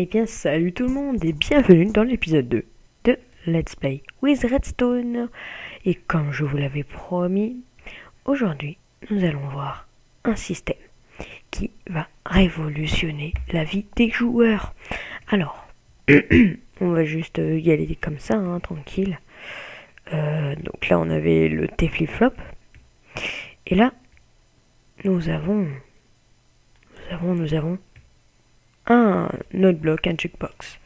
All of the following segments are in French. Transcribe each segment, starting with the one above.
Eh bien, salut tout le monde et bienvenue dans l'épisode 2 de Let's Play with Redstone. Et comme je vous l'avais promis, aujourd'hui, nous allons voir un système qui va révolutionner la vie des joueurs. Alors, on va juste y aller comme ça, hein, tranquille. Donc là, on avait le T-flip-flop. Et là, nous avons un autre bloc, un jukebox.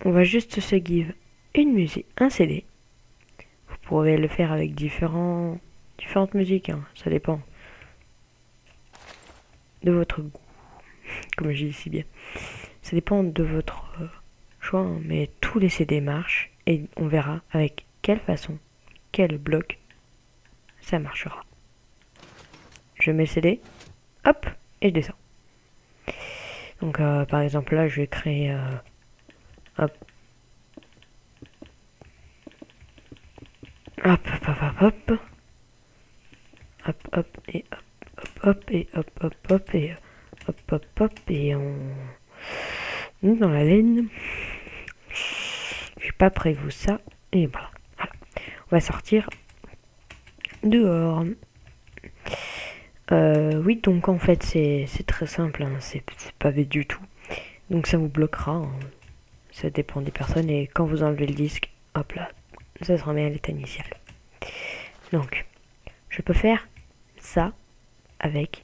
On va juste se give une musique, un CD. Vous pourrez le faire avec différentes musiques, hein, ça dépend de votre goût, comme je dis si bien. Ça dépend de votre choix, hein, mais tous les CD marchent et on verra avec quelle façon, quel bloc ça marchera. Je mets le CD, hop, et je descends. Donc par exemple là je vais créer hop. Hop hop hop hop hop hop et hop hop hop et hop hop hop et hop hop hop et on est dans la laine. J'ai pas prévu ça et voilà. On va sortir dehors. Oui, donc en fait c'est très simple, hein, c'est pas bête du tout. Donc ça vous bloquera, hein. Ça dépend des personnes et quand vous enlevez le disque, hop là, ça se remet à l'état initial. Donc, je peux faire ça avec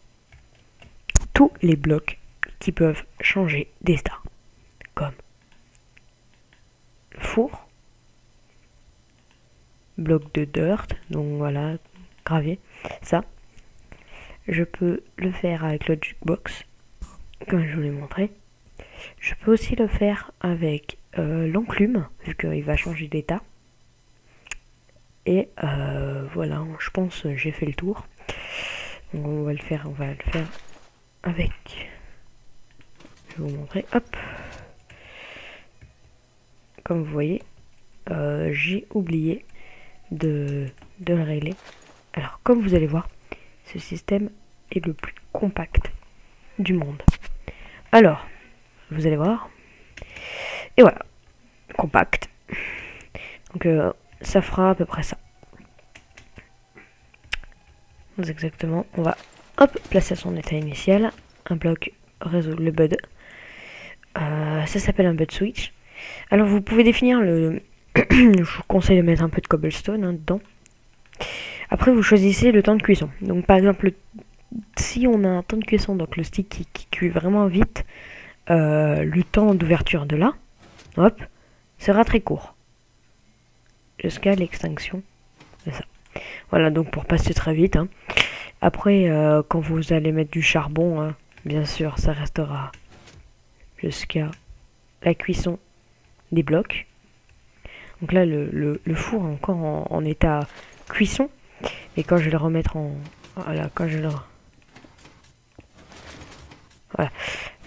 tous les blocs qui peuvent changer d'état, comme le four, bloc de dirt, donc voilà, gravier, ça. Je peux le faire avec le jukebox, comme je vous l'ai montré. Je peux aussi le faire avec l'enclume, vu qu'il va changer d'état. Et voilà, je pense j'ai fait le tour. Donc on va le faire avec... Je vais vous montrer, hop. Comme vous voyez, j'ai oublié de le régler. Alors comme vous allez voir, ce système est le plus compact du monde. Alors, vous allez voir. Et voilà, compact. Donc ça fera à peu près ça. Donc, exactement, on va hop placer à son état initial un bloc résout le bud. Ça s'appelle un bud switch. Alors vous pouvez définir le... Je vous conseille de mettre un peu de cobblestone, hein, dedans. Après vous choisissez le temps de cuisson. Donc par exemple, si on a un temps de cuisson, donc le stick qui cuit vraiment vite, le temps d'ouverture de là, hop, sera très court. Jusqu'à l'extinction de ça. Voilà, donc pour passer très vite, hein. Après, quand vous allez mettre du charbon, hein, bien sûr, ça restera jusqu'à la cuisson des blocs. Donc là, le four est encore en état cuisson. Et quand je vais le remettre en... Voilà, quand je le... Voilà.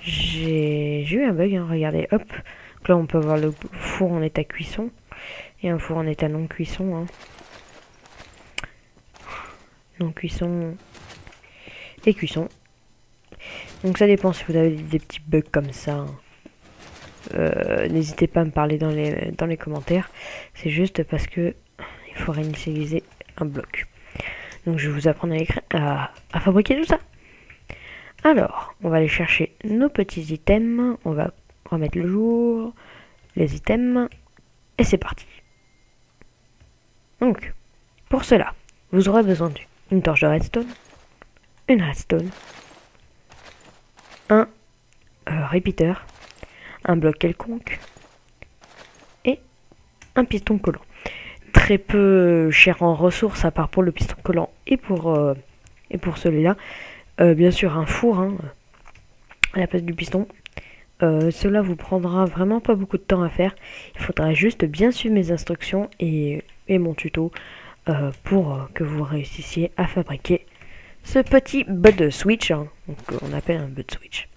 J'ai eu un bug, hein, regardez, hop. Donc là, on peut voir le four en état cuisson. Et un four en état non cuisson, hein. Non cuisson et cuisson. Donc ça dépend si vous avez des petits bugs comme ça. N'hésitez pas à me parler dans les commentaires. C'est juste parce que il faut réinitialiser un bloc. Donc je vais vous apprendre à fabriquer tout ça. Alors, on va aller chercher nos petits items. On va remettre le jour, les items. Et c'est parti. Donc, pour cela, vous aurez besoin d'une torche de redstone, une redstone, un repeater, un bloc quelconque et un piston collant. Très peu cher en ressources à part pour le piston collant et pour celui-là. Bien sûr un four, hein, à la place du piston. Cela vous prendra vraiment pas beaucoup de temps à faire. Il faudra juste bien suivre mes instructions et mon tuto pour que vous réussissiez à fabriquer ce petit bud switch, hein, donc on appelle un bud switch.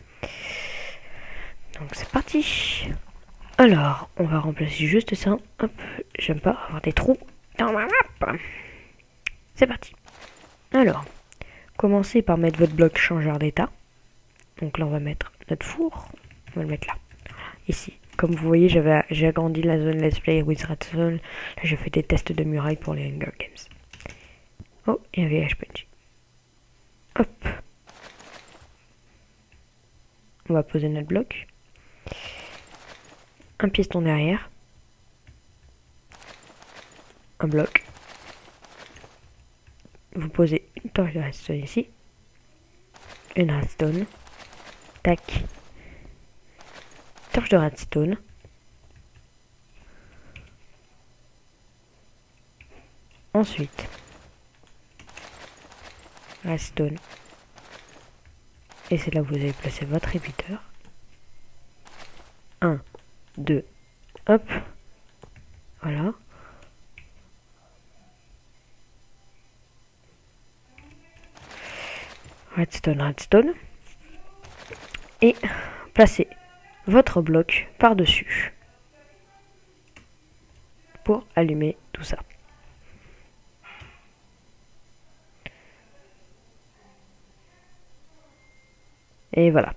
Donc c'est parti. Alors on va remplacer juste ça. Hop, j'aime pas avoir des trous dans ma map. C'est parti. Alors commencez par mettre votre bloc changeur d'état. Donc là on va mettre notre four. On va le mettre là. ici. Comme vous voyez, j'ai agrandi la zone Let's Play with Redstone. Là, j'ai fait des tests de muraille pour les Hunger Games. Oh, il y avait HPG. Hop. On va poser notre bloc. Un piston derrière. Un bloc. Vous posez une torche de redstone ici. Une redstone. Tac. Torche de redstone. Ensuite, redstone. Et c'est là où vous allez placer votre repeater. 1, 2, hop. Voilà. Redstone, redstone. Et placez votre bloc par-dessus pour allumer tout ça. Et voilà.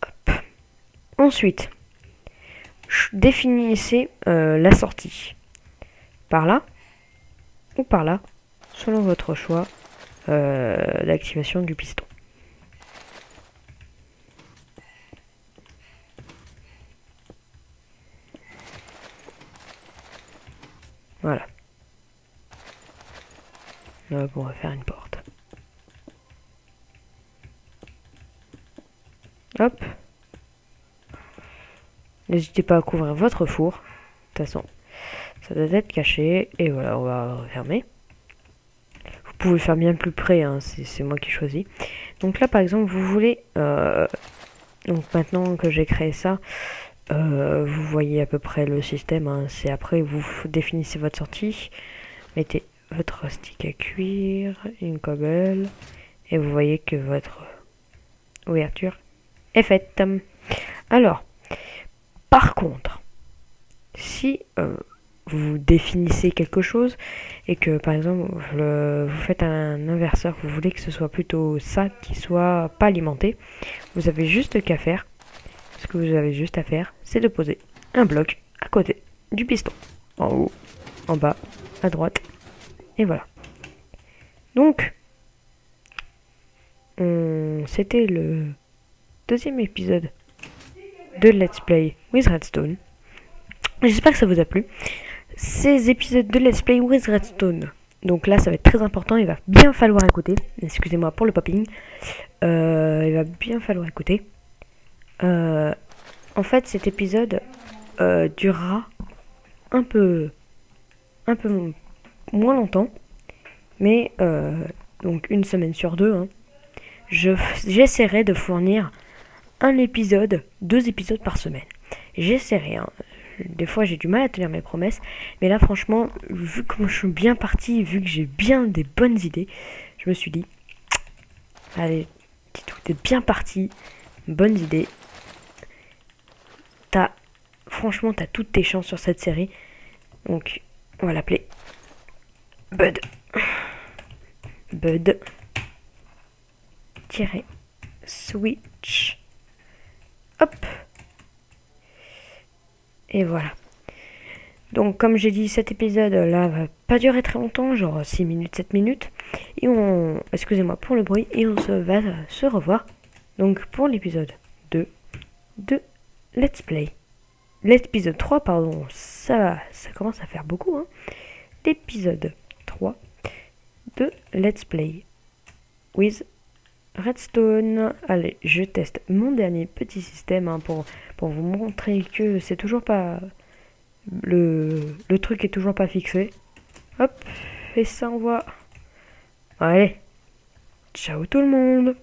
Hop. Ensuite, définissez la sortie. Par là ou par là, selon votre choix d'activation du piston. Voilà. Hop, on va faire une porte. Hop. N'hésitez pas à couvrir votre four. De toute façon, ça doit être caché. Et voilà, on va refermer. Vous pouvez faire bien plus près, hein, c'est moi qui choisis. Donc là, par exemple, vous voulez... donc maintenant que j'ai créé ça, vous voyez à peu près le système. Hein, c'est après, vous définissez votre sortie. Mettez votre stick à cuire, une cobble. Et vous voyez que votre ouverture est faite. Alors, par contre, si vous définissez quelque chose et que par exemple vous faites un inverseur, vous voulez que ce soit plutôt ça qui soit pas alimenté, vous avez juste qu'à faire, ce que vous avez juste à faire, c'est de poser un bloc à côté du piston, en haut, en bas, à droite, et voilà. Donc, c'était le deuxième épisode de Let's Play with Redstone. J'espère que ça vous a plu. Ces épisodes de Let's Play with Redstone, donc là ça va être très important, il va bien falloir écouter. Excusez-moi pour le popping. Il va bien falloir écouter. En fait cet épisode durera un peu moins longtemps. Mais donc une semaine sur deux. Hein, j'essaierai de fournir un épisode, 2 épisodes par semaine. J'essaierai. Hein. Des fois, j'ai du mal à tenir mes promesses. Mais là, franchement, vu comment je suis bien parti, vu que j'ai bien des bonnes idées, je me suis dit, allez, Titou, t'es bien parti. Bonnes idées. Franchement, t'as toutes tes chances sur cette série. Donc, on va l'appeler Bud. Bud-Switch. Hop. Et voilà. Donc comme j'ai dit, cet épisode là va pas durer très longtemps, genre 6 minutes, 7 minutes. Et excusez-moi pour le bruit, et on va se revoir. Donc pour l'épisode 2 de Let's Play. L'épisode 3, pardon, ça commence à faire beaucoup. Hein. L'épisode 3 de Let's Play with Redstone. Allez, je teste mon dernier petit système hein, pour vous montrer que c'est toujours pas... Le truc est toujours pas fixé. Hop, et ça on voit. Allez, ciao tout le monde.